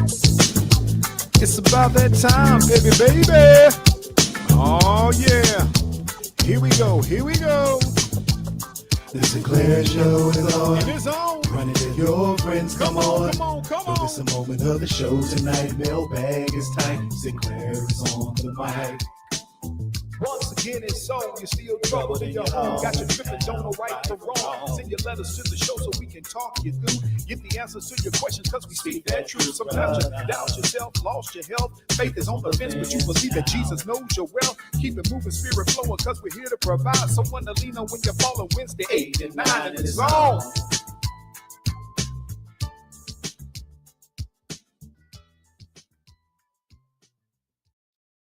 It's about that time, baby. Oh, yeah. Here we go. The Sinclair Show is on. It is on. Run it to your friends. Come on. Come on. So this a moment of the show tonight. Mailbag is tight. Sinclair is on the mic. Once again, it's on. You're still trouble in your home. Got you tripping, don't know right from wrong. Send your letters to the show so we can talk you through. Get the answers to your questions because we speak that truth. Sometimes you doubt yourself, lost your health. Faith is on the fence, but you believe that Jesus knows your wealth. Keep it moving, spirit flowing because we're here to provide someone to lean on when you're falling. Wednesday 8 and 9 and it's on.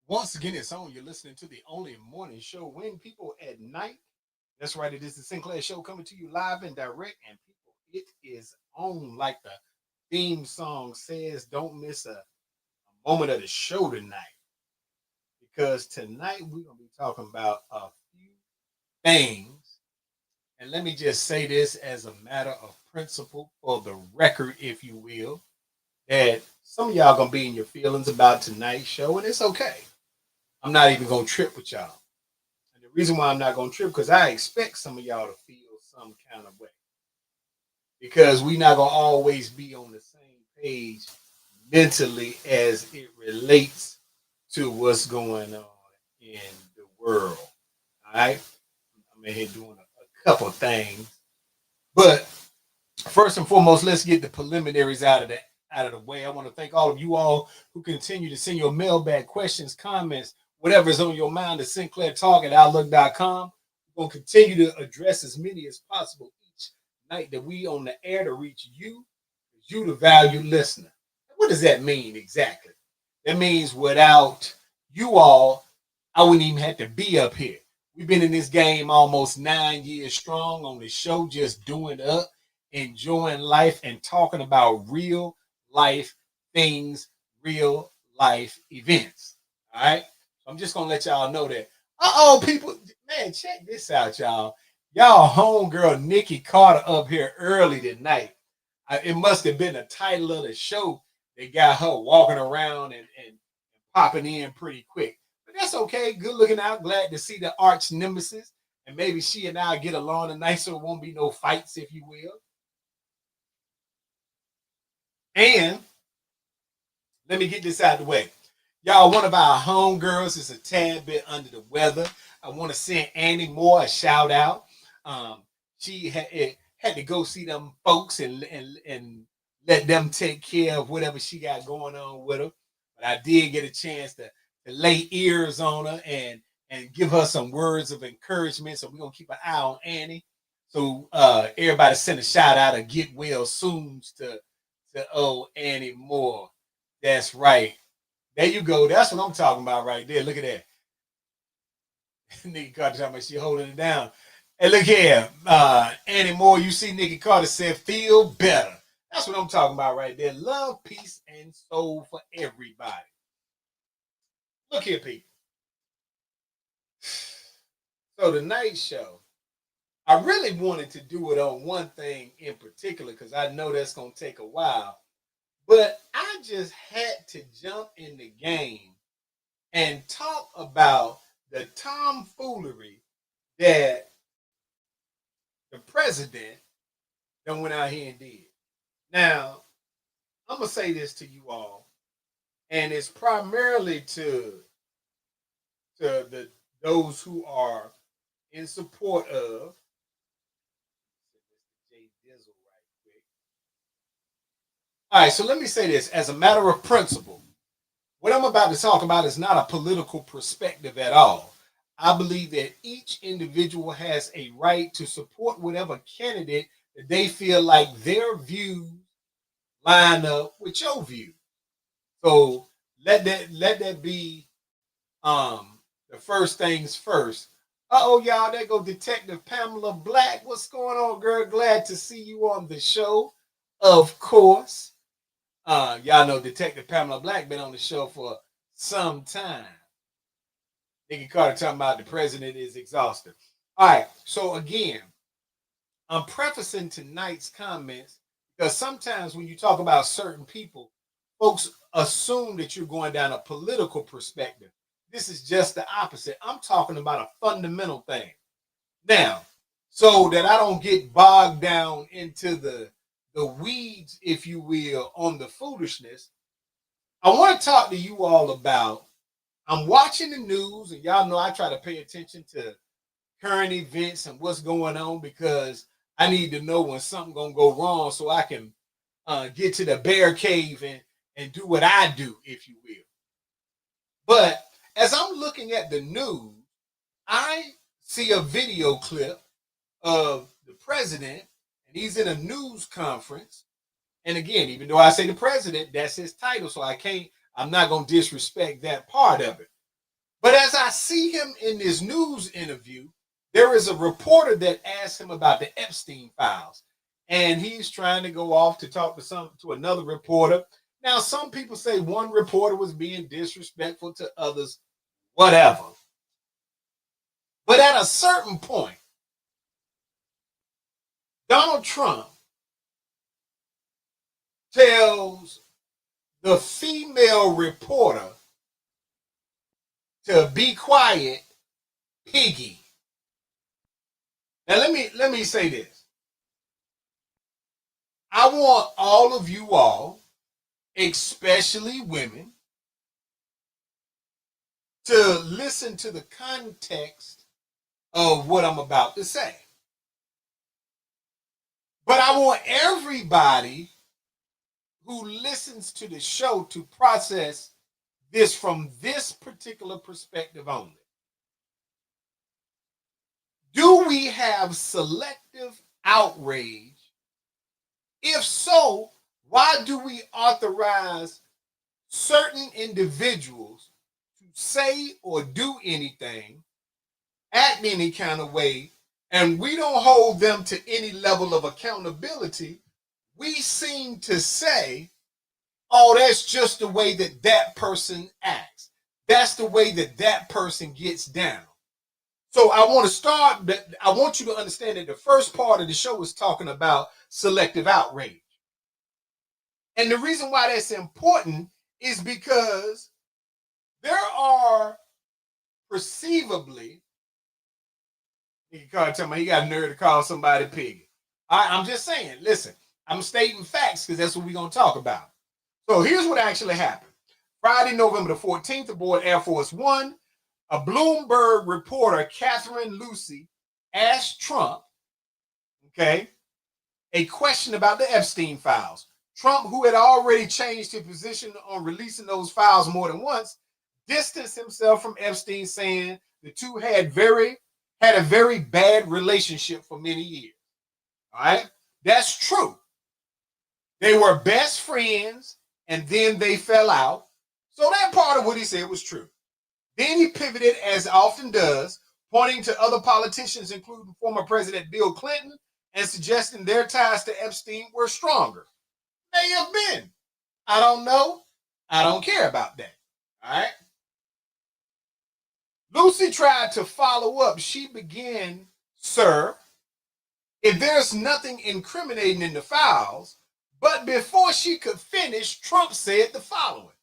Once again, it's on. You're listening to the only morning show when people at night. That's right. It is the Sinclair Show coming to you live and direct. And people, it is on like the theme song says. Don't miss a moment of the show tonight. Because tonight we're going to be talking about a few things. And let me just say this as a matter of principle for the record, if you will, that some of y'all going to be in your feelings about tonight's show. And it's okay. I'm not even going to trip with y'all. And the reason why I'm not going to trip, because I expect some of y'all to feel some kind of way. Because we're not going to always be on the same page mentally as it relates to what's going on in the world. All right? I'm in here doing a couple of things. But first and foremost, let's get the preliminaries out of the way. I want to thank all of you all who continue to send your mailbag questions, comments, whatever's on your mind to sinclairtalk@outlook.com. We're going to continue to address as many as possible each night that we on the air to reach you, the valued listener. What does that mean exactly? That means without you all, I wouldn't even have to be up here. We've been in this game almost 9 years strong on the show, just doing up, enjoying life, and talking about real life things, real life events. All right? I'm just gonna let y'all know that. People, man, check this out, y'all. Y'all homegirl Nikki Carter up here early tonight. It must have been the title of the show that got her walking around and popping in pretty quick. But that's okay. Good looking out. Glad to see the arch nemesis. And maybe she and I get along tonight so it won't be no fights, if you will. And let me get this out of the way. Y'all, one of our homegirls is a tad bit under the weather. I want to send Annie Moore a shout out. She had to go see them folks and let them take care of whatever she got going on with her. But I did get a chance to lay ears on her and give her some words of encouragement. So we're going to keep an eye on Annie. So everybody send a shout out of get well soon to Annie Moore. That's right. There you go. That's what I'm talking about right there. Look at that. Nikki Carter talking about she holding it down. Hey, look here. Annie Moore, you see Nikki Carter said, feel better. That's what I'm talking about right there. Love, peace, and soul for everybody. Look here, people. So tonight's show, I really wanted to do it on one thing in particular because I know that's going to take a while. But I just had to jump in the game and talk about the tomfoolery that the president done went out here and did. Now, I'm going to say this to you all, and it's primarily to those who are in support of All right, so let me say this as a matter of principle. What I'm about to talk about is not a political perspective at all. I believe that each individual has a right to support whatever candidate that they feel like their views line up with your view. So let that be the first things first. Y'all, there go Detective Pamela Black. What's going on, girl? Glad to see you on the show, of course. Y'all know Detective Pamela Black been on the show for some time. Nikki Carter talking about the president is exhausted. All right, so again, I'm prefacing tonight's comments because sometimes when you talk about certain people, folks assume that you're going down a political perspective. This is just the opposite. I'm talking about a fundamental thing. Now, so that I don't get bogged down into the weeds, if you will, on the foolishness, I want to talk to you all about, I'm watching the news, and y'all know I try to pay attention to current events and what's going on because I need to know when something gonna go wrong so I can get to the bear cave and do what I do, if you will. But as I'm looking at the news, I see a video clip of the president, and he's in a news conference. And again, even though I say the president, that's his title, so I'm not going to disrespect that part of it. But as I see him in this news interview, there is a reporter that asked him about the Epstein files. And he's trying to go off to talk to another reporter. Now, some people say one reporter was being disrespectful to others, whatever. But at a certain point, Donald Trump tells the female reporter to be quiet, piggy. Now let me say this. I want all of you all, especially women, to listen to the context of what I'm about to say. But I want everybody who listens to the show to process this from this particular perspective only. Do we have selective outrage? If so, why do we authorize certain individuals to say or do anything, act any kind of way, and we don't hold them to any level of accountability? We seem to say, oh, that's just the way that person acts. That's the way that person gets down. So I want you to understand that the first part of the show is talking about selective outrage. And the reason why that's important is because there are perceivably, he got a nerve to call somebody piggy. I'm just saying, listen, I'm stating facts because that's what we're going to talk about. So here's what actually happened. Friday, November the 14th, aboard Air Force One, a Bloomberg reporter, Catherine Lucy, asked Trump, a question about the Epstein files. Trump, who had already changed his position on releasing those files more than once, distanced himself from Epstein, saying the two had a very bad relationship for many years. All right, that's true. They were best friends, and then they fell out. So that part of what he said was true. Then he pivoted, as often does, pointing to other politicians, including former President Bill Clinton, and suggesting their ties to Epstein were stronger. May have been. I don't know. I don't care about that. All right. Lucy tried to follow up. She began, sir, if there's nothing incriminating in the files, but before she could finish, Trump said the following: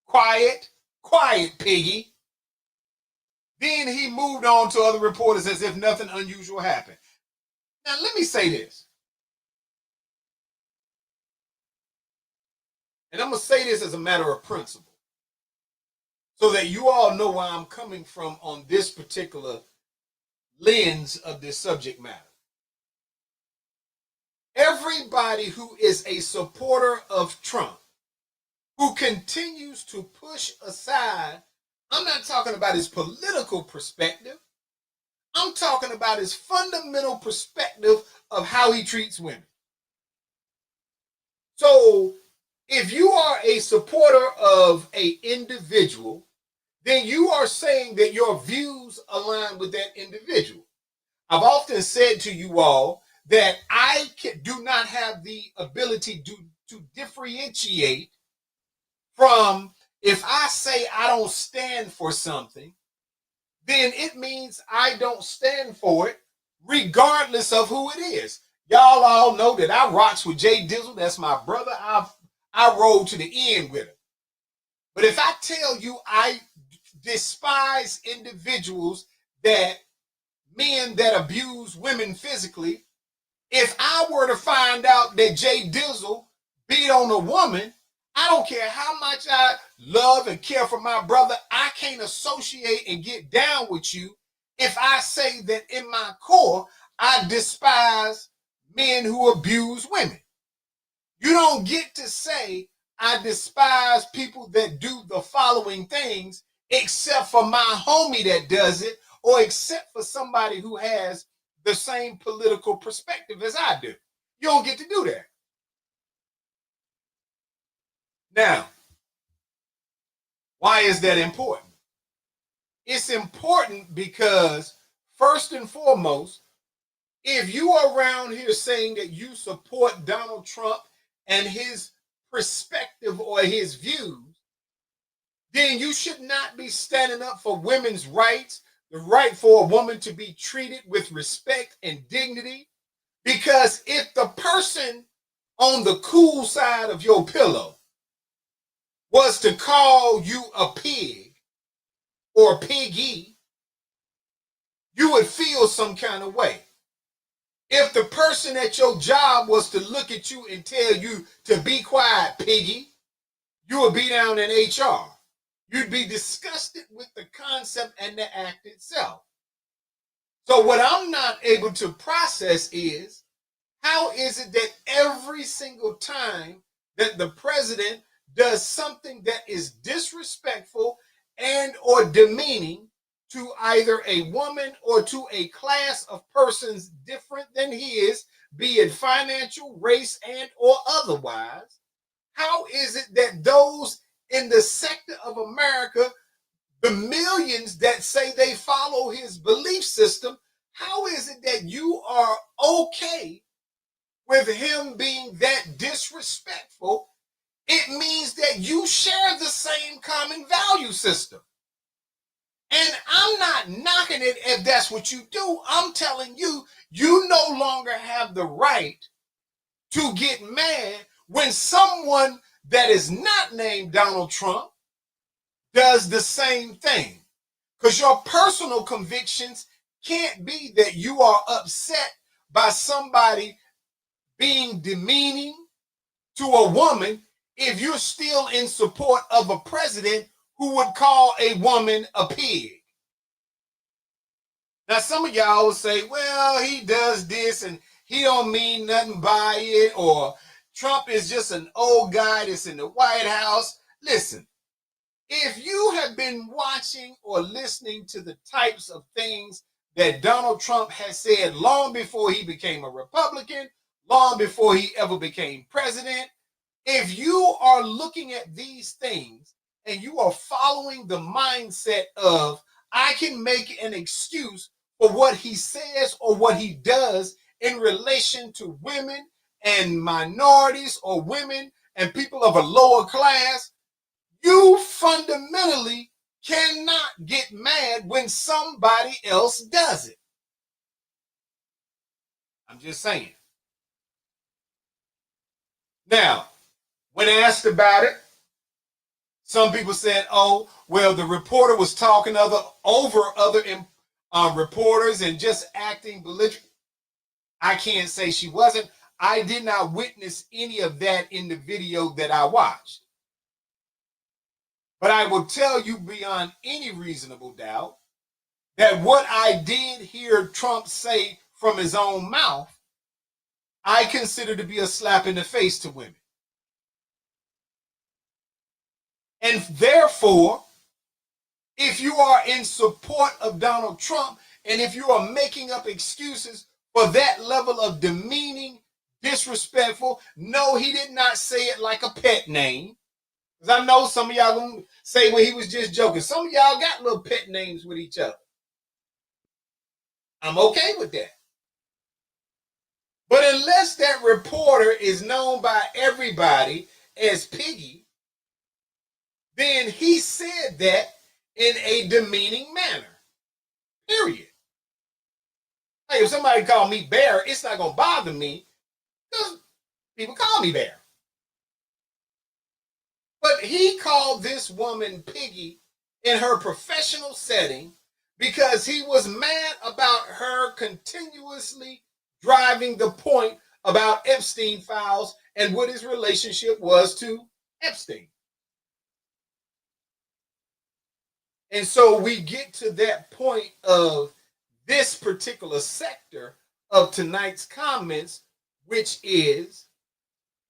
quiet, quiet, piggy. Then he moved on to other reporters as if nothing unusual happened. Now, let me say this. And I'm going to say this as a matter of principle, so that you all know where I'm coming from on this particular lens of this subject matter. Everybody who is a supporter of Trump, who continues to push aside, I'm not talking about his political perspective, I'm talking about his fundamental perspective of how he treats women. So if you are a supporter of an individual, then you are saying that your views align with that individual. I've often said to you all that I do not have the ability to differentiate from, if I say I don't stand for something, then it means I don't stand for it regardless of who it is. Y'all all know that I rocks with Jay Dizzle. That's my brother. I roll to the end with her. But if I tell you I despise individuals that men that abuse women physically, if I were to find out that Jay Dizzle beat on a woman, I don't care how much I love and care for my brother, I can't associate and get down with you if I say that in my core, I despise men who abuse women. You don't get to say, I despise people that do the following things, except for my homie that does it, or except for somebody who has the same political perspective as I do. You don't get to do that. Now, why is that important? It's important because, first and foremost, if you are around here saying that you support Donald Trump and his perspective or his views, then you should not be standing up for women's rights, the right for a woman to be treated with respect and dignity. Because if the person on the cool side of your pillow was to call you a pig or piggy, you would feel some kind of way. If the person at your job was to look at you and tell you to be quiet, piggy, you would be down in HR. You'd be disgusted with the concept and the act itself. So what I'm not able to process is, how is it that every single time that the president does something that is disrespectful and or demeaning to either a woman or to a class of persons different than his, be it financial, race, and or otherwise, how is it that those in the sector of America, the millions that say they follow his belief system, how is it that you are okay with him being that disrespectful? It means that you share the same common value system. And I'm not knocking it if that's what you do. I'm telling you, you no longer have the right to get mad when someone that is not named Donald Trump does the same thing. Because your personal convictions can't be that you are upset by somebody being demeaning to a woman if you're still in support of a president who would call a woman a pig. Now, some of y'all will say, well, he does this and he don't mean nothing by it, or Trump is just an old guy that's in the White House. Listen, if you have been watching or listening to the types of things that Donald Trump has said long before he became a Republican, long before he ever became president, if you are looking at these things and you are following the mindset of, I can make an excuse for what he says or what he does in relation to women and minorities or women and people of a lower class, you fundamentally cannot get mad when somebody else does it. I'm just saying. Now, when asked about it, some people said, oh, well, the reporter was talking over other reporters and just acting belligerent. I can't say she wasn't. I did not witness any of that in the video that I watched. But I will tell you beyond any reasonable doubt that what I did hear Trump say from his own mouth, I consider to be a slap in the face to women. And therefore, if you are in support of Donald Trump, and if you are making up excuses for that level of demeaning, disrespectful, no, he did not say it like a pet name. Because I know some of y'all gonna say, well, he was just joking. Some of y'all got little pet names with each other. I'm okay with that. But unless that reporter is known by everybody as Piggy, then he said that in a demeaning manner. Period. Hey, if somebody call me Bear, it's not going to bother me because people call me Bear. But he called this woman Piggy in her professional setting because he was mad about her continuously driving the point about Epstein files and what his relationship was to Epstein. And so we get to that point of this particular sector of tonight's comments, which is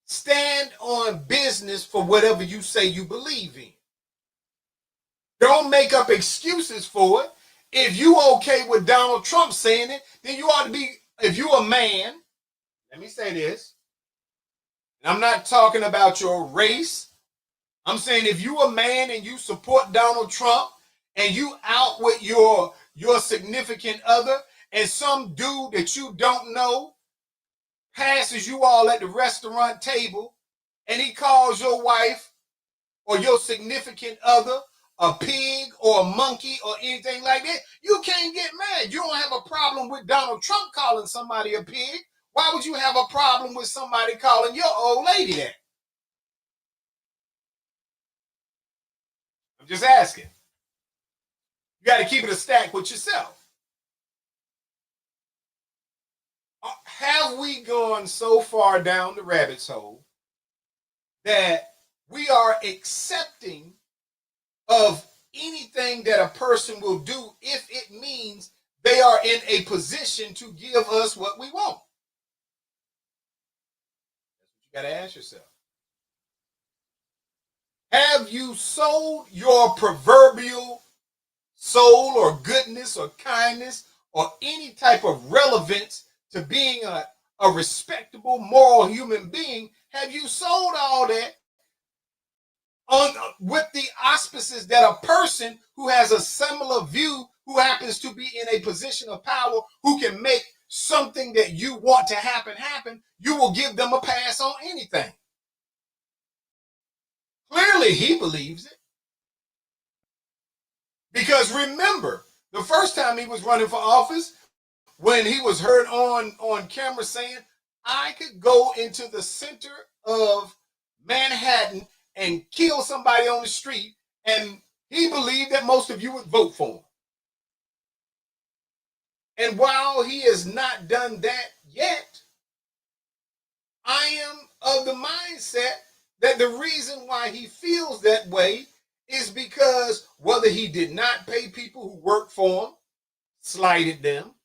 stand on business for whatever you say you believe in. Don't make up excuses for it. If you okay with Donald Trump saying it, then you ought to be, if you're a man, let me say this, and I'm not talking about your race. I'm saying if you a man and you support Donald Trump and you out with your significant other and some dude that you don't know passes you all at the restaurant table and he calls your wife or your significant other a pig or a monkey or anything like that, you can't get mad. You don't have a problem with Donald Trump calling somebody a pig. Why would you have a problem with somebody calling your old lady that? I'm just asking. You got to keep it a stack with yourself. Have we gone so far down the rabbit's hole that we are accepting of anything that a person will do if it means they are in a position to give us what we want? That's what you got to ask yourself. Have you sold your proverbial soul or goodness or kindness or any type of relevance to being a respectable, moral human being? Have you sold all that with the auspices that a person who has a similar view, who happens to be in a position of power, who can make something that you want to happen, you will give them a pass on anything? Clearly, he believes it. Because remember, the first time he was running for office, when he was heard on camera saying, I could go into the center of Manhattan and kill somebody on the street, and he believed that most of you would vote for him. And while he has not done that yet, I am of the mindset that the reason why he feels that way is because whether he did not pay people who worked for him, slighted them,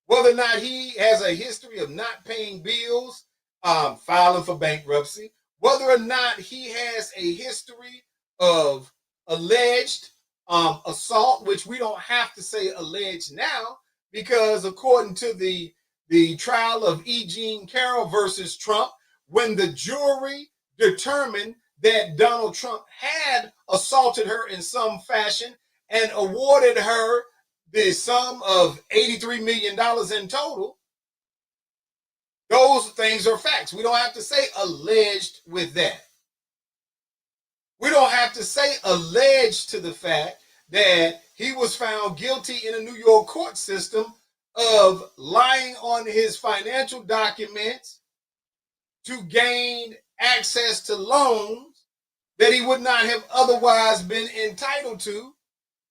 whether or not he has a history of not paying bills, filing for bankruptcy, whether or not he has a history of alleged assault, which we don't have to say alleged now, because according to the trial of E. Jean Carroll versus Trump, when the jury determined that Donald Trump had assaulted her in some fashion and awarded her the sum of $83 million in total, those things are facts. We don't have to say alleged with that. We don't have to say alleged to the fact that he was found guilty in a New York court system of lying on his financial documents to gain access to loans that he would not have otherwise been entitled to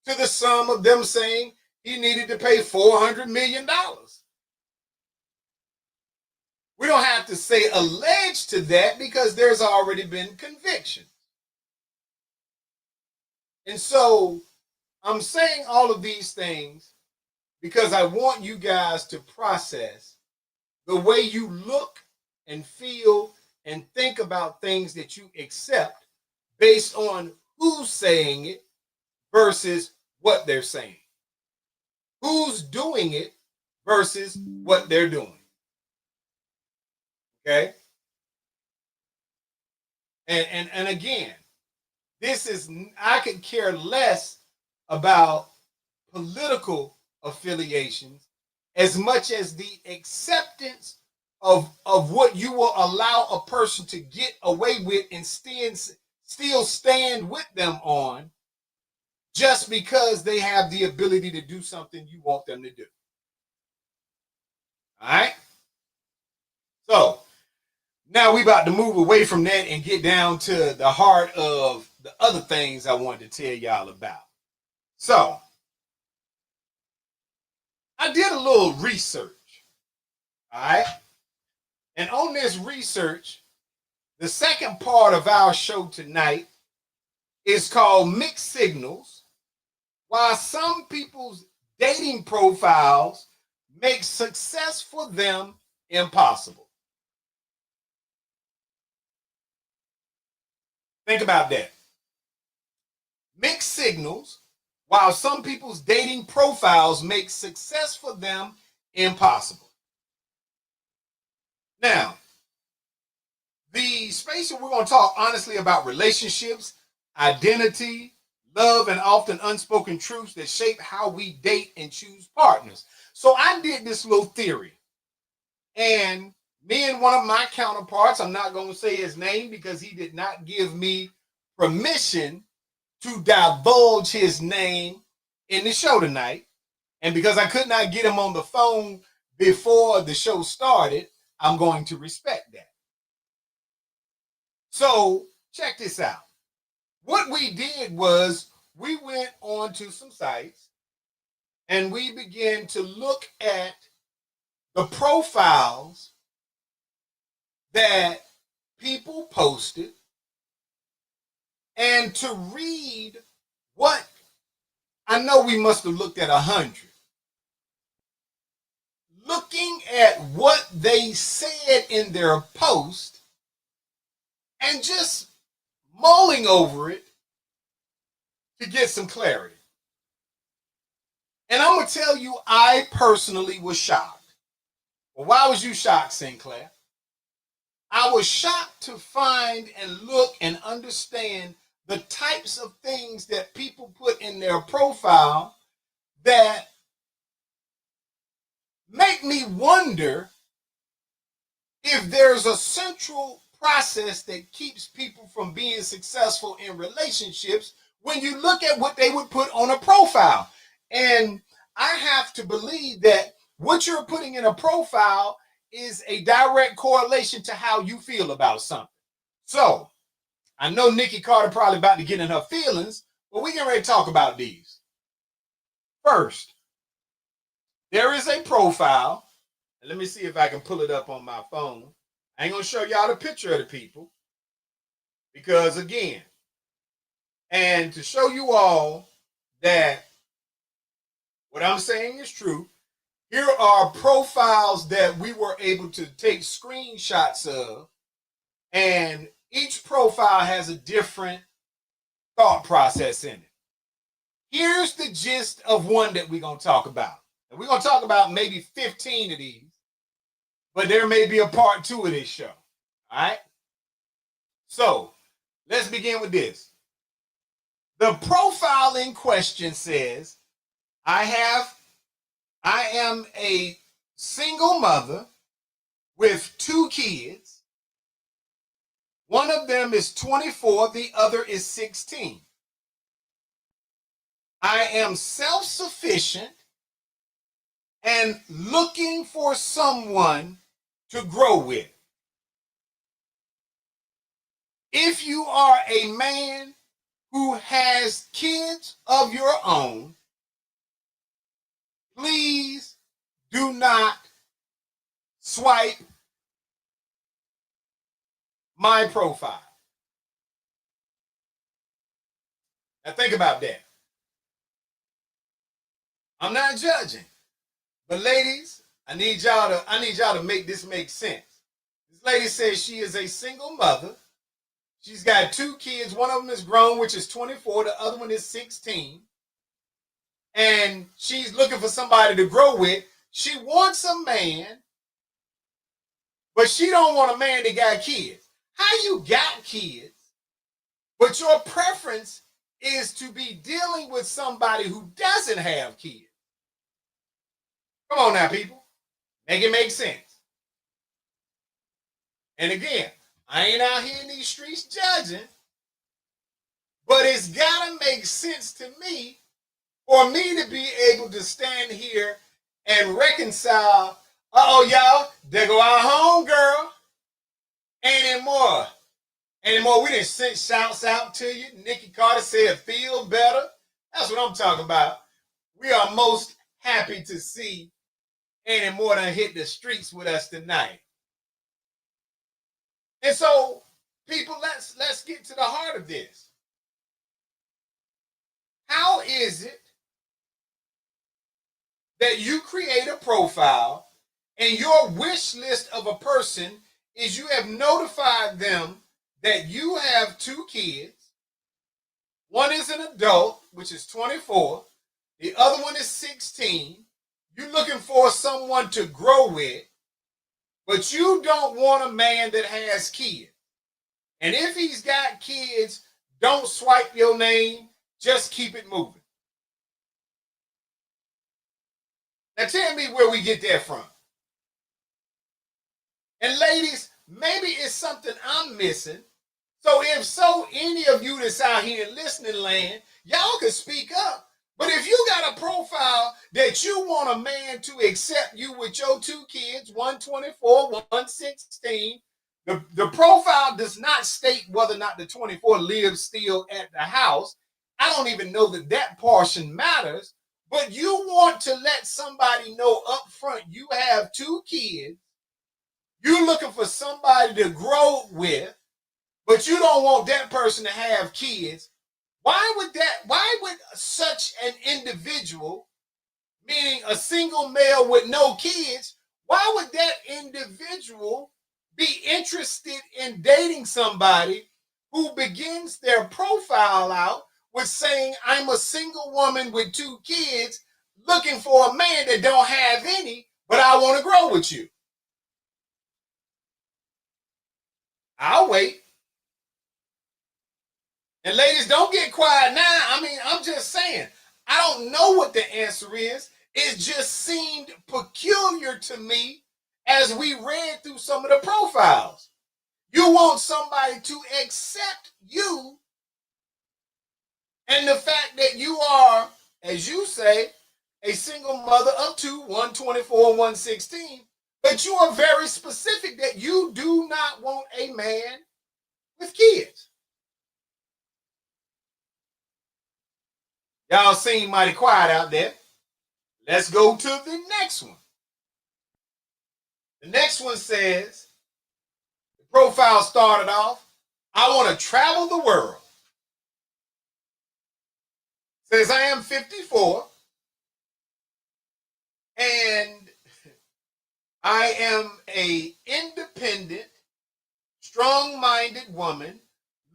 the sum of them saying he needed to pay $400 million. We don't have to say alleged to that because there's already been conviction. And so I'm saying all of these things because I want you guys to process the way you look and feel and think about things that you accept based on who's saying it versus what they're saying. Who's doing it versus what they're doing. Okay? And again, this is, I could care less about political affiliations as much as the acceptance of what you will allow a person to get away with and still stand with them on just because they have the ability to do something you want them to do. All right? So Now we about to move away from that and get down to the heart of the other things I wanted to tell y'all about. So I did a little research, all right? And on this research, the second part of our show tonight is called Mixed Signals, why some people's dating profiles make success for them impossible. Think about that. Mixed signals, while some people's dating profiles make success for them impossible. Now, the space that we're going to talk honestly about relationships, identity, love, and often unspoken truths that shape how we date and choose partners. So I did this little theory, and me and one of my counterparts, I'm not going to say his name because he did not give me permission to divulge his name in the show tonight. And because I could not get him on the phone before the show started, I'm going to respect that. So check this out. What we did was we went on to some sites and we began to look at the profiles that people posted and to read what, I know we must have looked at 100. Looking at what they said in their post and just mulling over it to get some clarity. And I'm going to tell you, I personally was shocked. Well, why was you shocked, Sinclair? I was shocked to find and look and understand the types of things that people put in their profile that make me wonder if there's a central process that keeps people from being successful in relationships when you look at what they would put on a profile. And I have to believe that what you're putting in a profile is a direct correlation to how you feel about something. So I know Nikki Carter probably about to get in her feelings, but we get ready to talk about these. First, there is a profile. And let me see if I can pull it up on my phone. I ain't gonna show y'all the picture of the people because again, and to show you all that what I'm saying is true, here are profiles that we were able to take screenshots of, and each profile has a different thought process in it. Here's the gist of one that we're gonna talk about. And we're gonna talk about maybe 15 of these, but there may be a part 2 of this show. All right. So let's begin with this. The profile in question says, I am a single mother with 2 kids. One of them is 24, the other is 16. I am self-sufficient and looking for someone to grow with. If you are a man who has kids of your own, please do not swipe my profile. Now think about that. I'm not judging, but ladies, I need y'all to make this make sense. This lady says she is a single mother. She's got 2 kids. One of them is grown, which is 24. The other one is 16. And she's looking for somebody to grow with. She wants a man, but she don't want a man that got kids. How you got kids, but your preference is to be dealing with somebody who doesn't have kids? Come on now, people. Make it make sense. And again, I ain't out here in these streets judging, but it's got to make sense to me for me to be able to stand here and reconcile, y'all, there go our home girl Anymore. Anymore, we didn't send shouts out to you. Nikki Carter said, feel better. That's what I'm talking about. We are most happy to see Anymore done hit the streets with us tonight. And so, people, let's get to the heart of this. How is it that you create a profile and your wish list of a person is you have notified them that you have 2 kids. One is an adult, which is 24. The other one is 16. You're looking for someone to grow with, but you don't want a man that has kids. And if he's got kids, don't swipe your name. Just keep it moving. Now tell me where we get that from. And ladies, maybe it's something I'm missing. So if so, any of you that's out here in listening land, y'all can speak up. But if you got a profile that you want a man to accept you with your 2 kids, 124, 116, the profile does not state whether or not the 24 lives still at the house. I don't even know that portion matters. But you want to let somebody know up front you have 2 kids. You're looking for somebody to grow with, but you don't want that person to have kids. Why would such an individual, meaning a single male with no kids, why would that individual be interested in dating somebody who begins their profile out with saying, I'm a single woman with 2 kids looking for a man that don't have any, but I want to grow with you? I'll wait. And ladies, don't get quiet now. I mean, I'm just saying, I don't know what the answer is. It just seemed peculiar to me as we read through some of the profiles. You want somebody to accept you and the fact that you are, as you say, a single mother of 2, 124, 116, but you are very specific that you do not want a man with kids. Y'all seem mighty quiet out there. Let's go to the next one. The next one says, the profile started off, I want to travel the world. Says I am 54 and I am a independent, strong-minded woman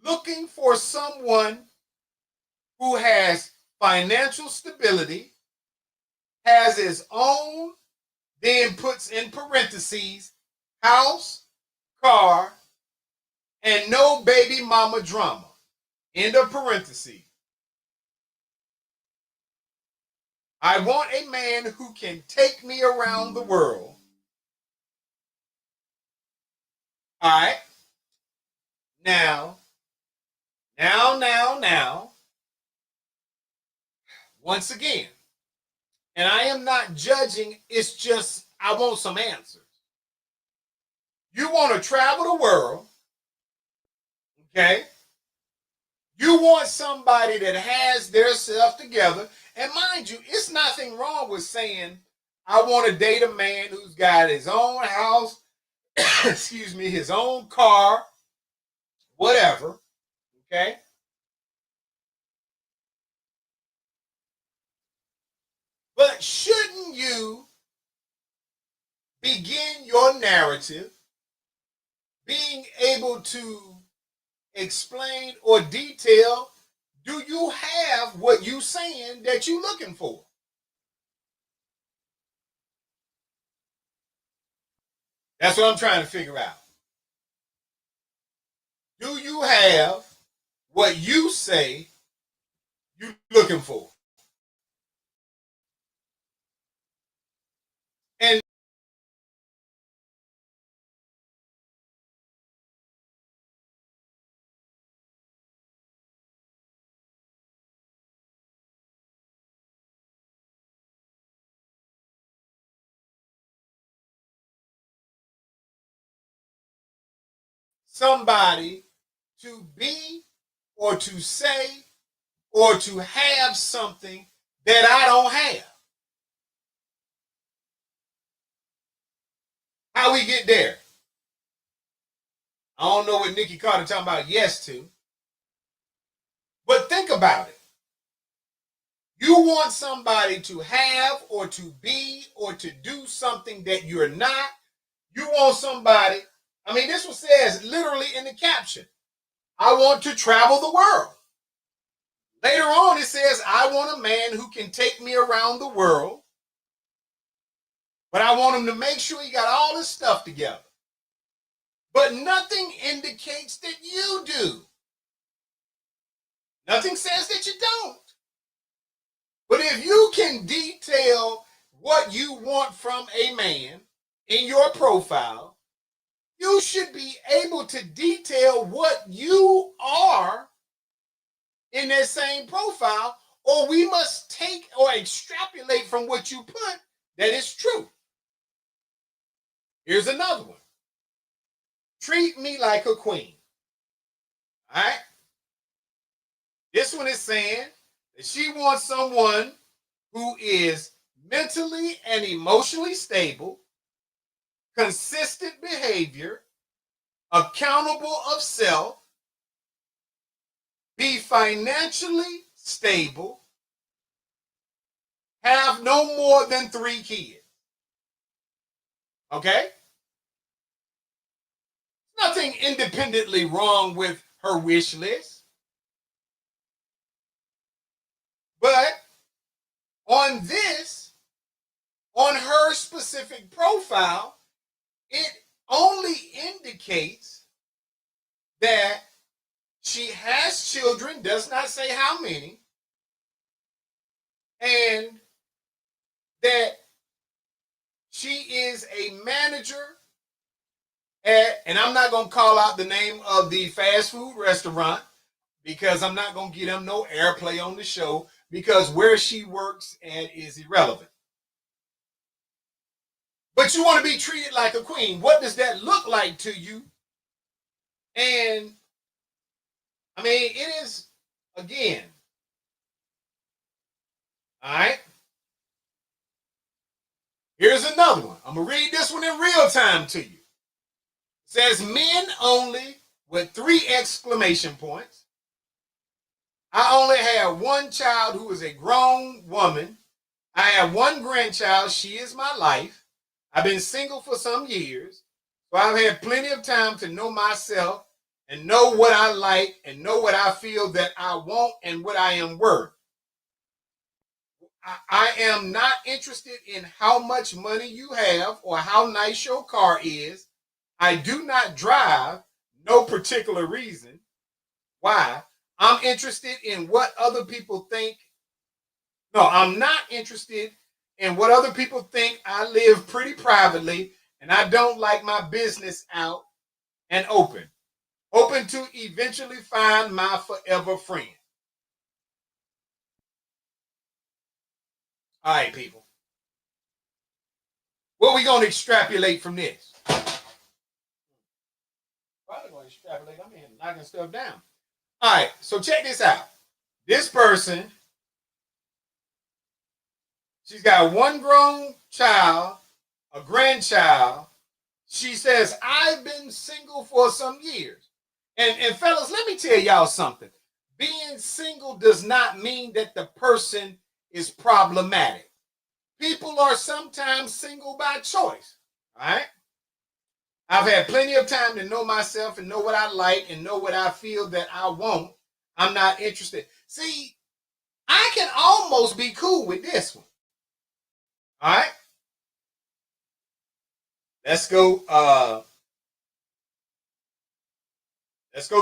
looking for someone who has financial stability, has his own, then puts in parentheses, house, car, and no baby mama drama. End of parentheses. I want a man who can take me around the world. All right. Now. Once again, and I am not judging, it's just I want some answers. You want to travel the world, okay? You want somebody that has their stuff together. And mind you, it's nothing wrong with saying, I want to date a man who's got his own house, excuse me, his own car, whatever, okay? But shouldn't you begin your narrative being able to explain or detail, do you have what you saying that you looking for? That's what I'm trying to figure out. Do you have what you say you looking for? And somebody to be or to say or to have something that I don't have. How we get there? I don't know what Nikki Carter talking about yes to. But think about it. You want somebody to have or to be or to do something that you're not. You want somebody, I mean, this one says literally in the caption, I want to travel the world. Later on, it says, I want a man who can take me around the world, but I want him to make sure he got all his stuff together. But nothing indicates that you do. Nothing says that you don't. But if you can detail what you want from a man in your profile, you should be able to detail what you are in that same profile, or we must take or extrapolate from what you put that is true. Here's another one. Treat me like a queen. All right? This one is saying that she wants someone who is mentally and emotionally stable, consistent behavior, accountable of self, be financially stable, have no more than 3 kids. Okay? Nothing independently wrong with her wish list. But on this, on her specific profile, it only indicates that she has children, does not say how many, and that she is a manager at, and I'm not going to call out the name of the fast food restaurant because I'm not going to give them no airplay on the show because where she works at is irrelevant. But you want to be treated like a queen. What does that look like to you? And I mean, it is, again, all right? Here's another one. I'm going to read this one in real time to you. It says, men only with 3 exclamation points. I only have 1 child who is a grown woman. I have 1 grandchild. She is my life. I've been single for some years. So I've had plenty of time to know myself and know what I like and know what I feel that I want and what I am worth. I am not interested in how much money you have or how nice your car is. I do not drive, no particular reason. Why? I'm interested in what other people think. No, I'm not interested in what other people think. I live pretty privately and I don't like my business out and open. Open to eventually find my forever friend. All right, people. What are we going to extrapolate from this? Probably going to extrapolate. I'm here knocking stuff down. All right, so check this out. This person, she's got 1 grown child, a grandchild. She says, I've been single for some years. And fellas, let me tell y'all something. Being single does not mean that the person is problematic. People are sometimes single by choice. All right? I've had plenty of time to know myself and know what I like and know what I feel that I want. I'm not interested. See, I can almost be cool with this one. All right? Let's go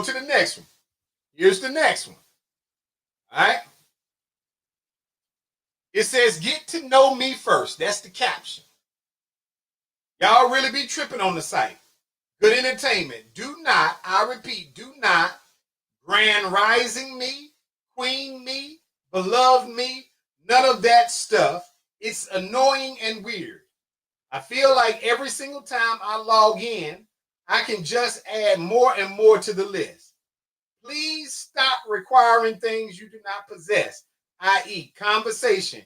to the next one. Here's the next one. All right? It says, get to know me first. That's the caption. Y'all really be tripping on the site. Good entertainment. Do not, I repeat, do not grand rising me, queen me, beloved me, none of that stuff. It's annoying and weird. I feel like every single time I log in, I can just add more and more to the list. Please stop requiring things you do not possess, i.e., conversation,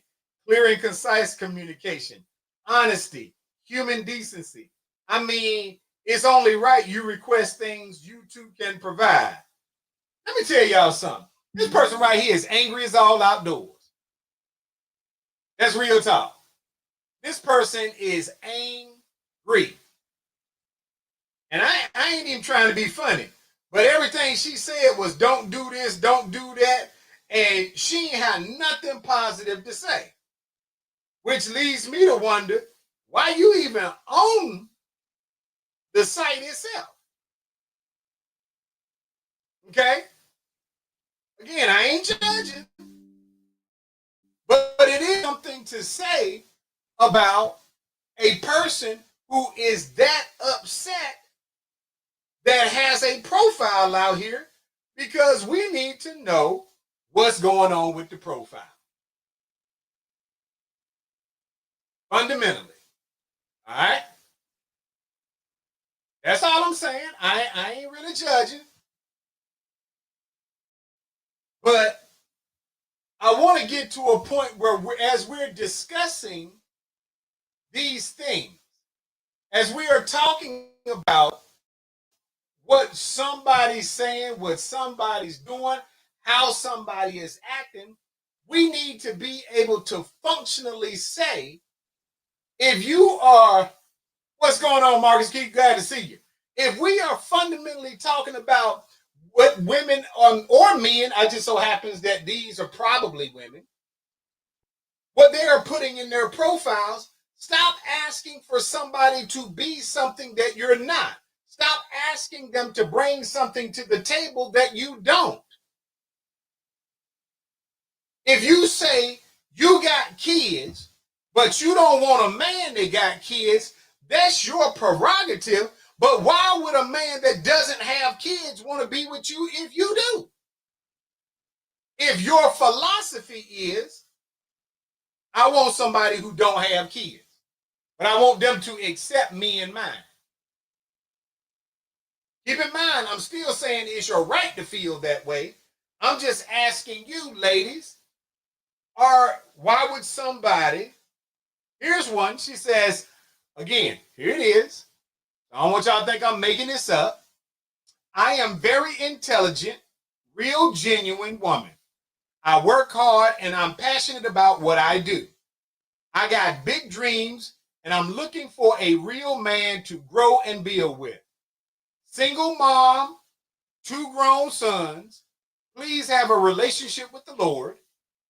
clear and concise communication, honesty, human decency. I mean, it's only right you request things you too can provide. Let me tell y'all something. This person right here is angry as all outdoors. That's real talk. This person is angry. And I ain't even trying to be funny, but everything she said was don't do this, don't do that, and she ain't had nothing positive to say. Which leads me to wonder why you even own the site itself. Okay? Again, I ain't judging, but it is something to say about a person who is that upset that has a profile out here, because we need to know what's going on with the profile. Fundamentally. All right? That's all I'm saying. I ain't really judging. But I want to get to a point where as we're discussing these things, as we are talking about what somebody's saying, what somebody's doing, how somebody is acting, we need to be able to functionally say, if you are, what's going on, Marcus Keith? Glad to see you. If we are fundamentally talking about what women or men, I just so happens that these are probably women, what they are putting in their profiles, stop asking for somebody to be something that you're not. Stop asking them to bring something to the table that you don't. If you say you got kids, but you don't want a man that got kids, that's your prerogative. But why would a man that doesn't have kids want to be with you if you do? If your philosophy is, I want somebody who don't have kids, but I want them to accept me and mine. Keep in mind, I'm still saying it's your right to feel that way. I'm just asking you, ladies, why would somebody, here's one, she says, again, here it is. I don't want y'all to think I'm making this up. I am very intelligent, real genuine woman. I work hard and I'm passionate about what I do. I got big dreams and I'm looking for a real man to grow and build with. Single mom, 2 grown sons. Please have a relationship with the Lord.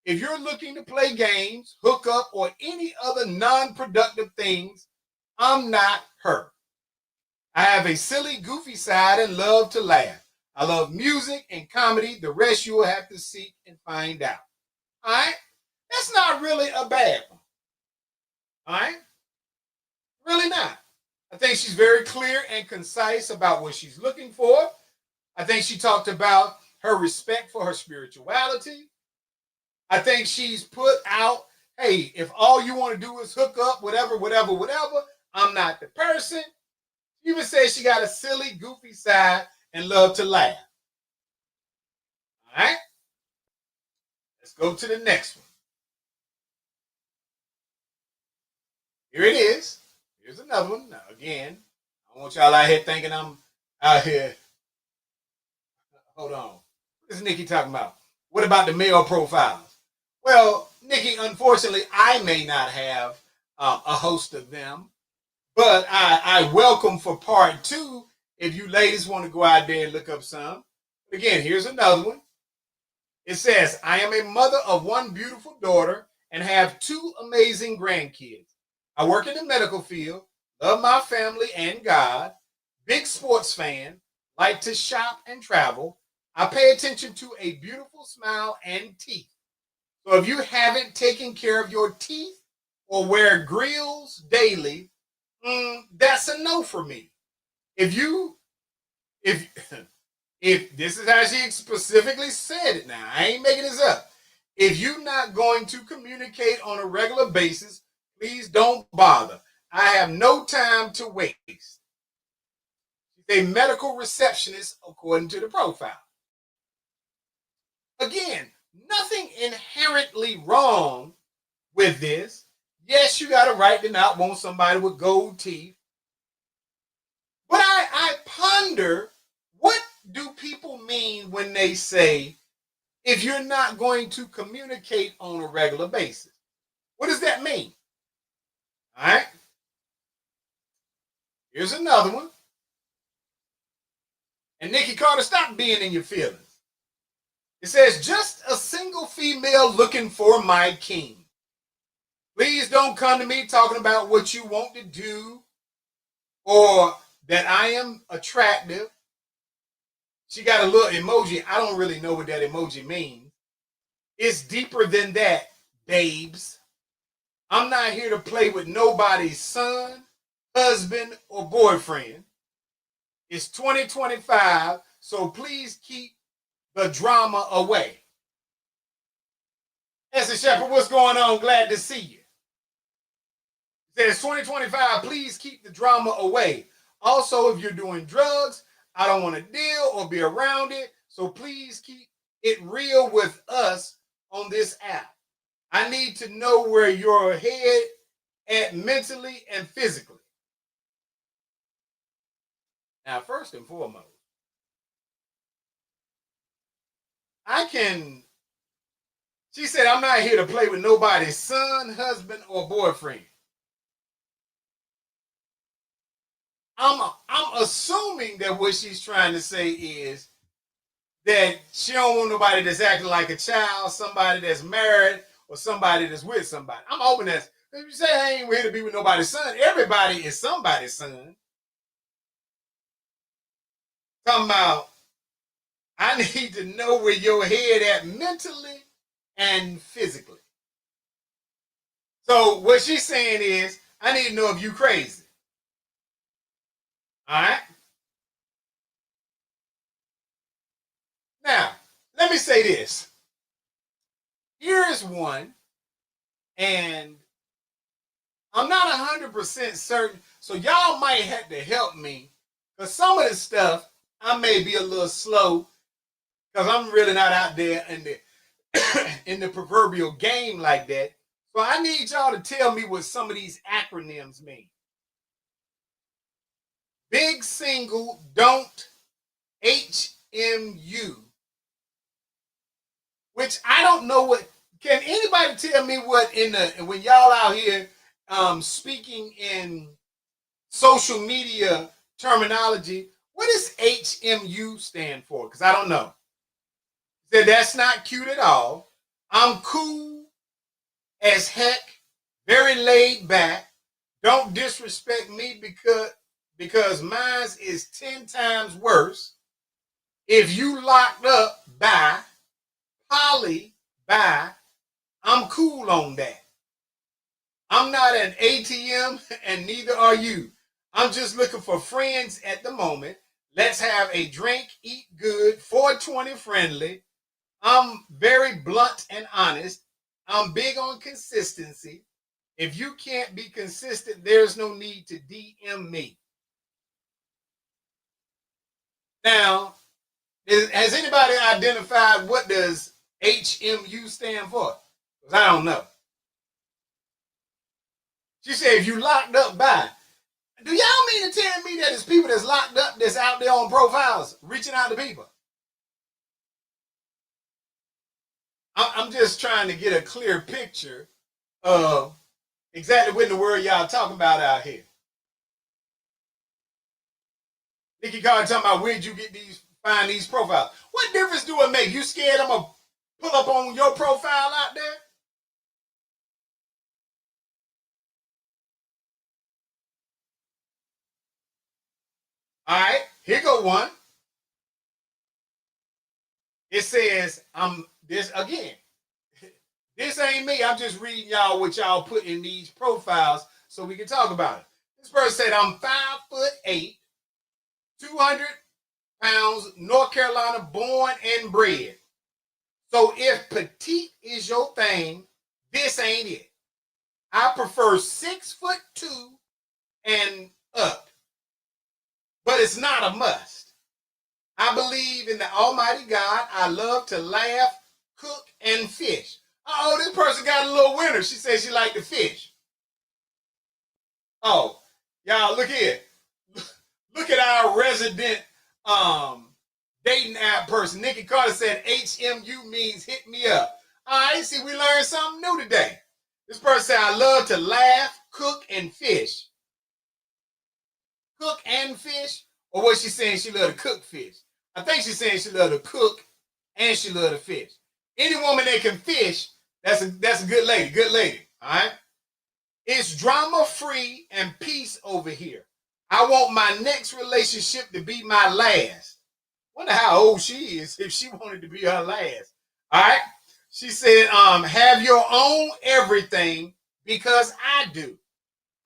If you're looking to play games, hook up, or any other non-productive things, I'm not her. I have a silly, goofy side and love to laugh. I love music and comedy. The rest you will have to seek and find out. All right? That's not really a bad one. All right? Really not. I think she's very clear and concise about what she's looking for. I think she talked about her respect for her spirituality. I think she's put out, hey, if all you want to do is hook up, whatever, I'm not the person. She even says she got a silly, goofy side and love to laugh. All right? Let's go to the next one. Here it is. Here's another one. Now, again, I don't want y'all out here thinking I'm out here. Hold on. What is Nikki talking about? What about the male profiles? Well, Nikki, unfortunately, I may not have a host of them, but I welcome for part 2 if you ladies want to go out there and look up some. Again, here's another one. It says, I am a mother of 1 beautiful daughter and have 2 amazing grandkids. I work in the medical field, love my family and God, big sports fan, like to shop and travel. I pay attention to a beautiful smile and teeth. So if you haven't taken care of your teeth or wear grills daily, that's a no for me. If this is how she specifically said it now, I ain't making this up. If you're not going to communicate on a regular basis, please don't bother. I have no time to waste. She a medical receptionist according to the profile. Again, nothing inherently wrong with this. Yes, you got a right to not want somebody with gold teeth. But I ponder, what do people mean when they say, if you're not going to communicate on a regular basis? What does that mean? All right. Here's another one. And Nikki Carter, stop being in your feelings. It says, just a single female looking for my king. Please don't come to me talking about what you want to do or that I am attractive. She got a little emoji. I don't really know what that emoji means. It's deeper than that, babes. I'm not here to play with nobody's son, husband, or boyfriend. It's 2025, so please keep the drama away. Esther Shepherd, what's going on? Glad to see you. It says 2025, please keep the drama away. Also, if you're doing drugs, I don't want to deal or be around it, so please keep it real with us on this app. I need to know where your head at mentally and physically. Now, first and foremost, she said, I'm not here to play with nobody's son, husband, or boyfriend. I'm assuming that what she's trying to say is that she don't want nobody that's acting like a child, somebody that's married, or somebody that's with somebody. I'm hoping that if you say I ain't here to be with nobody's son, everybody is somebody's son. Talking about, I need to know where your head at mentally and physically. So what she's saying is, I need to know if you crazy. All right? Now, let me say this. Here is one, and I'm not 100% certain, so y'all might have to help me, because some of this stuff, I may be a little slow, because I'm really not out there in the in the proverbial game like that. So I need y'all to tell me what some of these acronyms mean. Big single don't HMU, which I don't know what. Can anybody tell me what when y'all out here speaking in social media terminology, what does HMU stand for? Because I don't know. Said that's not cute at all. I'm cool as heck, very laid back. Don't disrespect me because mine is 10 times worse. If you locked up, bye. Polly, bye. I'm cool on that. I'm not an ATM and neither are you. I'm just looking for friends at the moment. Let's have a drink, eat good, 420 friendly. I'm very blunt and honest. I'm big on consistency. If you can't be consistent, there's no need to DM me. Now, has anybody identified what does HMU stand for? Because I don't know. She said, if you locked up, bye. Do y'all mean to tell me that there's people that's locked up that's out there on profiles reaching out to people? I'm just trying to get a clear picture of exactly what in the world y'all talking about out here. Nikki Carter talking about where'd you find these profiles? What difference do it make? You scared I'm gonna pull up on your profile out there? All right, here go one. It says, this again. This ain't me. I'm just reading y'all what y'all put in these profiles so we can talk about it. This person said, I'm 5'8", 200 pounds, North Carolina, born and bred. So if petite is your thing, this ain't it. I prefer 6'2" and up. but it's not a must. I believe in the Almighty God. I love to laugh, cook, and fish. Oh, this person got a little winner. She said she liked to fish. Oh, y'all, look here. Look at our resident dating app person. Nikki Carter said HMU means hit me up. All right, see, we learned something new today. This person said, I love to laugh, cook, and fish. Cook and fish? Or was she saying she loved to cook fish? I think she's saying she loved to cook and she loved to fish. Any woman that can fish, that's a good lady. Good lady. All right? It's drama-free and peace over here. I want my next relationship to be my last. Wonder how old she is if she wanted to be her last. All right? She said, have your own everything because I do.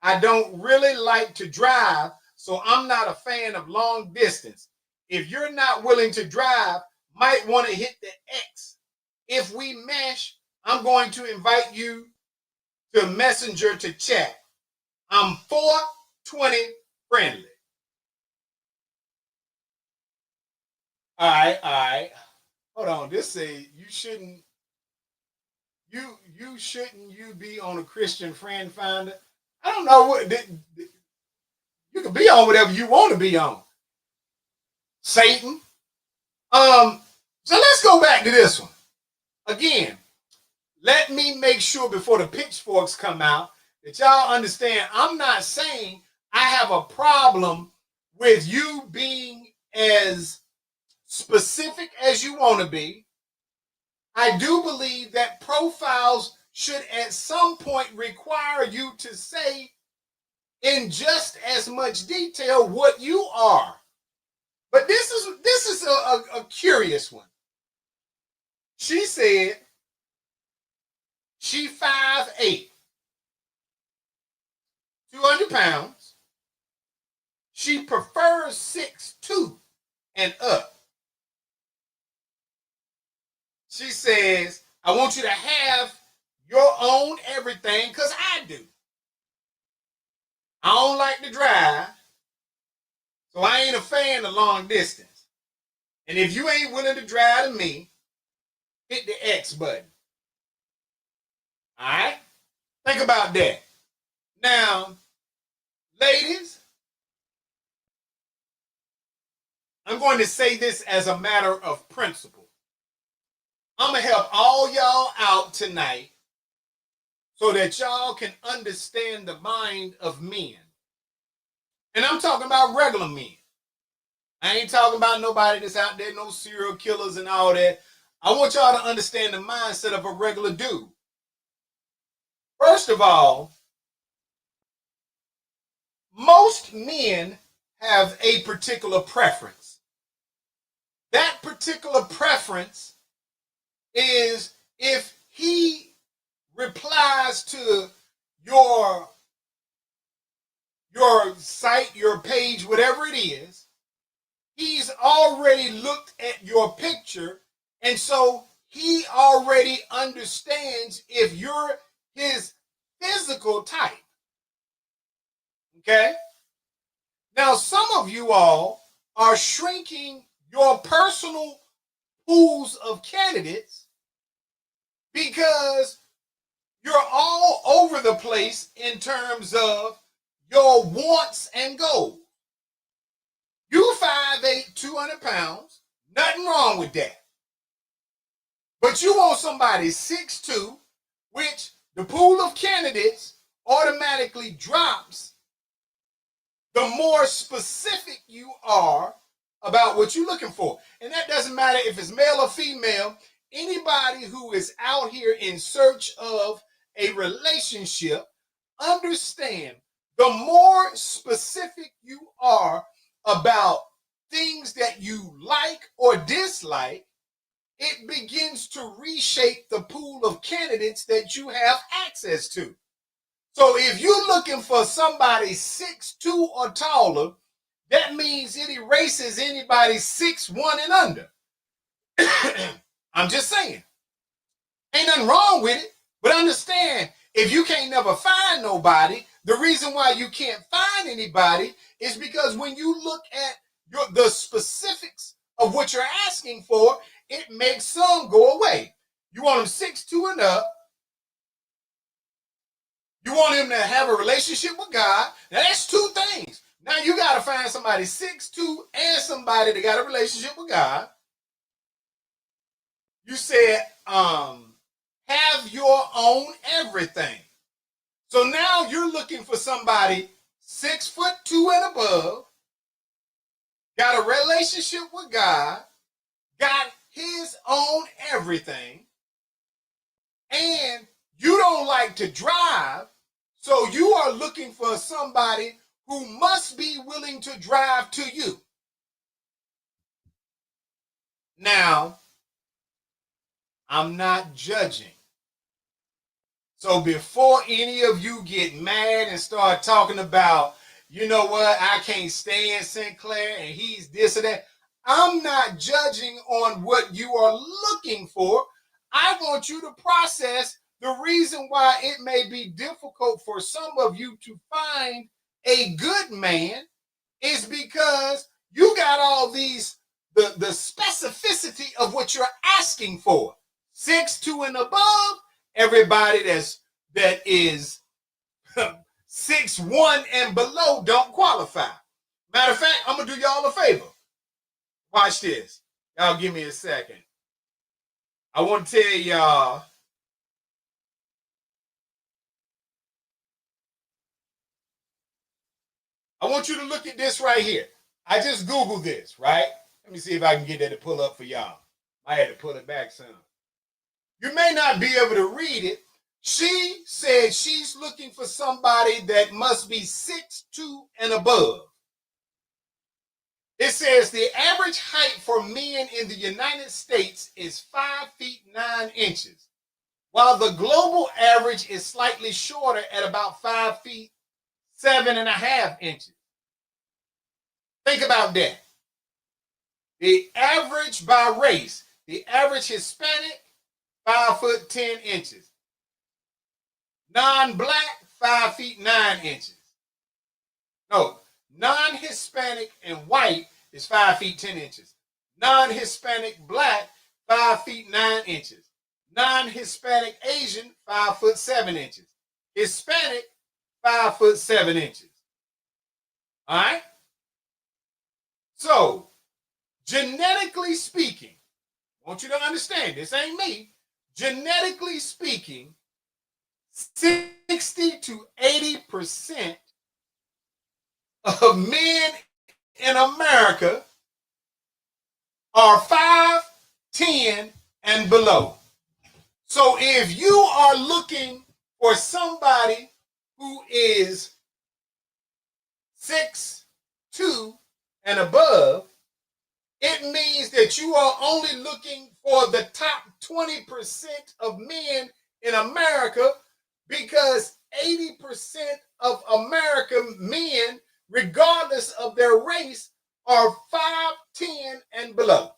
I don't really like to drive, so I'm not a fan of long distance. If you're not willing to drive, might want to hit the X. If we mesh, I'm going to invite you to Messenger to chat. I'm 420 friendly. All right. Hold on. This say you shouldn't be on a Christian friend finder. I don't know what you can be on whatever you want to be on. Satan. So let's go back to this one. Again, let me make sure before the pitchforks come out that y'all understand I'm not saying I have a problem with you being as specific as you want to be. I do believe that profiles should at some point require you to say in just as much detail what you are. But this is a curious one. She said she 5'8", 200 pounds. She prefers 6'2" and up. She says, I want you to have your own everything because I do. I don't like to drive, so I ain't a fan of long distance. And if you ain't willing to drive to me, hit the X button. All right? Think about that. Now, ladies, I'm going to say this as a matter of principle. I'm going to help all y'all out tonight so that y'all can understand the mind of men. And I'm talking about regular men. I ain't talking about nobody that's out there, no serial killers and all that. I want y'all to understand the mindset of a regular dude. First of all, most men have a particular preference. That particular preference is if he replies to your site, your page, whatever it is, he's already looked at your picture, and so he already understands if you're his physical type. Okay? Now, some of you all are shrinking your personal pools of candidates because you're all over the place in terms of your wants and goals. You 5'8", 200 pounds, nothing wrong with that. But you want somebody 6'2", which the pool of candidates automatically drops the more specific you are about what you're looking for. And that doesn't matter if it's male or female. Anybody who is out here in search of a relationship, understand the more specific you are about things that you like or dislike, it begins to reshape the pool of candidates that you have access to. So if you're looking for somebody 6'2" or taller, that means it erases anybody 6'1" and under. I'm just saying. Ain't nothing wrong with it, but understand, if you can't never find nobody, The reason why you can't find anybody is because when you look at the specifics of what you're asking for, it makes some go away. You want them 6'2" and up. You want him to have a relationship with God. Now that's two things. Now you got to find somebody 6'2" and somebody that got a relationship with God. You said, have your own everything. So now you're looking for somebody 6'2" and above, got a relationship with God, got his own everything, and you don't like to drive, so you are looking for somebody who must be willing to drive to you. Now, I'm not judging. So before any of you get mad and start talking about, you know what, I can't stand Sinclair and he's this or that, I'm not judging on what you are looking for. I want you to process the reason why it may be difficult for some of you to find a good man is because you got all these, the specificity of what you're asking for. 6'2" and above, everybody that is 6'1" and below don't qualify. Matter of fact, I'm gonna do y'all a favor. Watch this. Y'all give me a second. I want to tell y'all. I want you to look at this right here. I just Googled this, right? Let me see if I can get that to pull up for y'all. I had to pull it back some. You may not be able to read it. She said she's looking for somebody that must be 6'2" and above. It says the average height for men in the United States is 5 feet 9 inches, while the global average is slightly shorter at about 5 feet 7.5 inches. Think about that. The average by race, the average Hispanic, 5 foot 10 inches. Non-black, 5 feet 9 inches. No, non-Hispanic and white is 5 feet 10 inches. Non-Hispanic black, 5 feet 9 inches. Non-Hispanic Asian, 5 foot 7 inches. Hispanic, 5 foot 7 inches. All right? So, genetically speaking, I want you to understand, this ain't me. Genetically speaking, 60 to 80% of men in America are 5'10" and below. So if you are looking for somebody who is 6'2" and above, it means that you are only looking for the top 20% of men in America, because 80% of American men, regardless of their race, are 5'10" and below.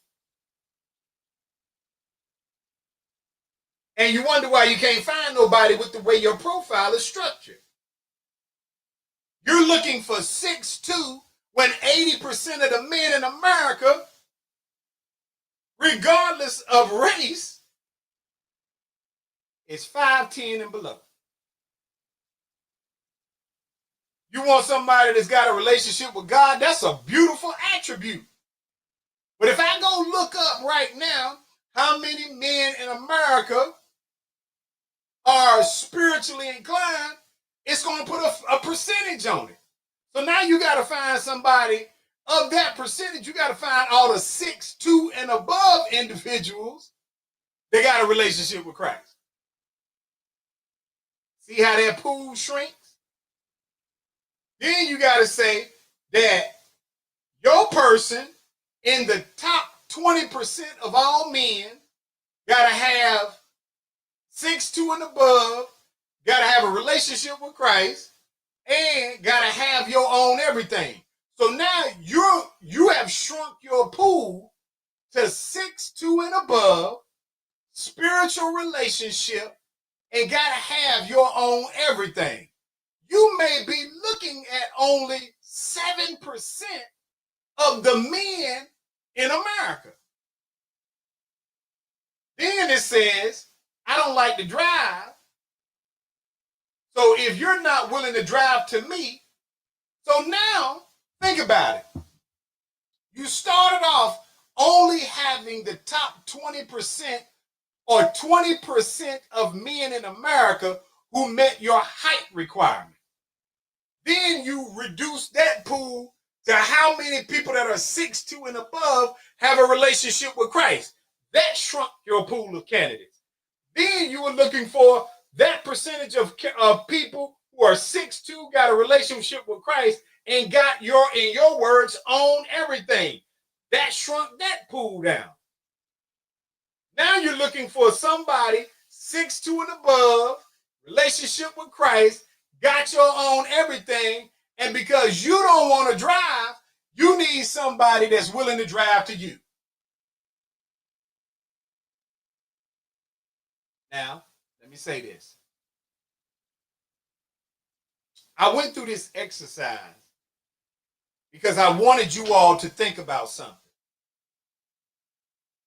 And you wonder why you can't find nobody with the way your profile is structured. You're looking for 6'2" when 80% of the men in America, regardless of race, is 5'10" and below. You want somebody that's got a relationship with God, that's a beautiful attribute. But if I go look up right now how many men in America are spiritually inclined, it's going to put a percentage on it. So now you got to find somebody of that percentage. You got to find all the 6'2" and above individuals that got a relationship with Christ. See how that pool shrinks? Then you got to say that your person in the top 20% of all men got to have 6'2" and above, got to have a relationship with Christ, and got to have your own everything. So now you have shrunk your pool to 6'2" and above, spiritual relationship, and got to have your own everything. you may be looking at only 7% of the men in America. Then it says, I don't like to drive. So if you're not willing to drive to me, so now think about it. You started off only having the top 20% or 20% of men in America who met your height requirement. Then you reduce that pool to how many people that are 6'2" and above have a relationship with Christ. That shrunk your pool of candidates. Then you were looking for that percentage of people who are 6'2", got a relationship with Christ, and got your, in your words, own everything. That shrunk that pool down. Now you're looking for somebody 6'2" and above, relationship with Christ, got your own everything, and because you don't want to drive, you need somebody that's willing to drive to you. Now, let me say this. I went through this exercise because I wanted you all to think about something.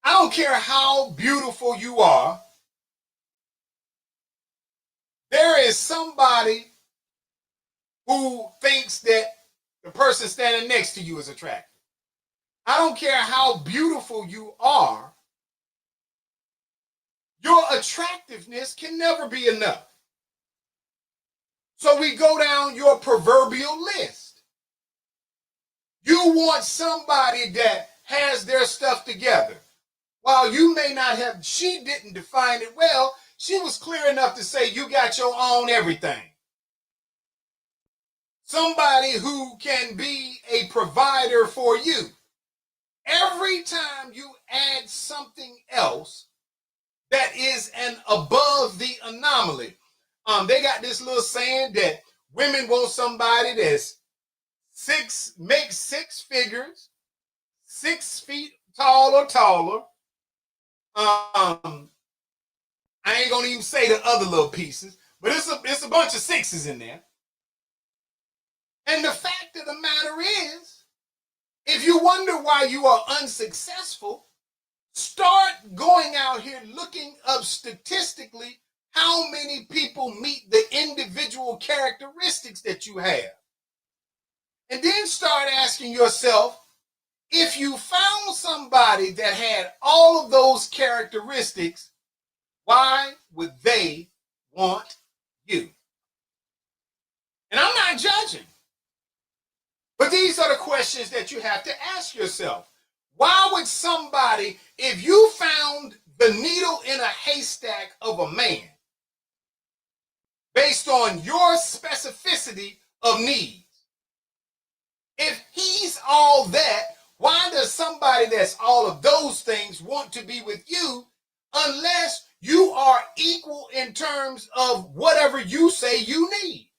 I don't care how beautiful you are, there is somebody who thinks that the person standing next to you is attractive. I don't care how beautiful you are, your attractiveness can never be enough. So we go down your proverbial list. You want somebody that has their stuff together. While you may not have, she didn't define it well, she was clear enough to say you got your own everything. Somebody who can be a provider for you. Every time you add something else that is an above the anomaly, they got this little saying that women want somebody that's makes 6 figures, 6 feet tall or taller. I ain't gonna even say the other little pieces, but it's a bunch of 6s in there. And the fact of the matter is, if you wonder why you are unsuccessful, start going out here looking up statistically how many people meet the individual characteristics that you have. And then start asking yourself, if you found somebody that had all of those characteristics, why would they want you? And I'm not judging, but these are the questions that you have to ask yourself. Why would somebody, if you found the needle in a haystack of a man based on your specificity of needs, if he's all that, why does somebody that's all of those things want to be with you unless you are equal in terms of whatever you say you need?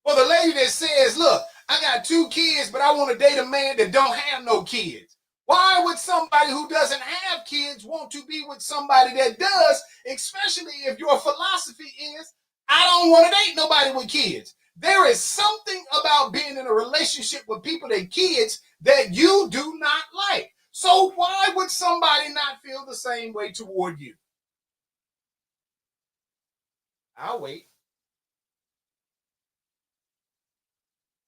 For the lady that says, look, I got 2 kids, but I want to date a man that don't have no kids. Why would somebody who doesn't have kids want to be with somebody that does, especially if your philosophy is, I don't want to date nobody with kids? There is something about being in a relationship with people that kids that you do not like. So why would somebody not feel the same way toward you? I'll wait.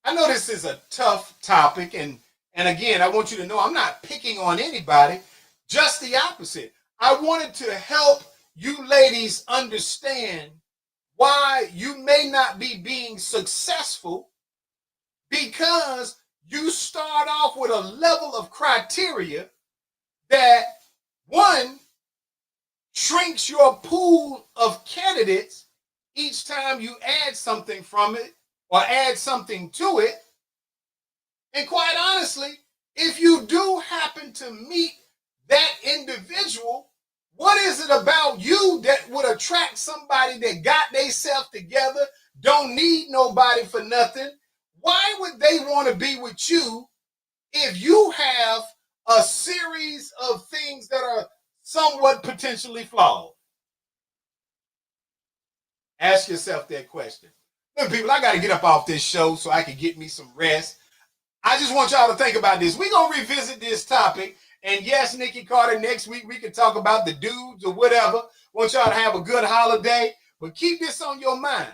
I know this is a tough topic, and again, I want you to know I'm not picking on anybody, just the opposite. I wanted to help you ladies understand why you may not be being successful because you start off with a level of criteria that, one, shrinks your pool of candidates each time you add something from it or add something to it. And quite honestly, if you do happen to meet that individual, what is it about you that would attract somebody that got themselves together, don't need nobody for nothing? Why would they want to be with you if you have a series of things that are somewhat potentially flawed? Ask yourself that question. Look, people, I got to get up off this show so I can get me some rest. I just want y'all to think about this. We're going to revisit this topic. And yes, Nikki Carter, next week we can talk about the dudes or whatever. Want y'all to have a good holiday. But keep this on your mind.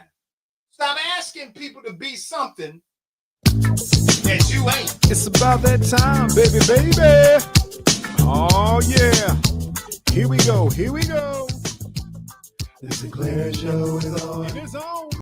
Stop asking people to be something that you ain't. It's about that time, baby, baby. Oh, yeah. Here we go. The Sinclair Show is on. It is on.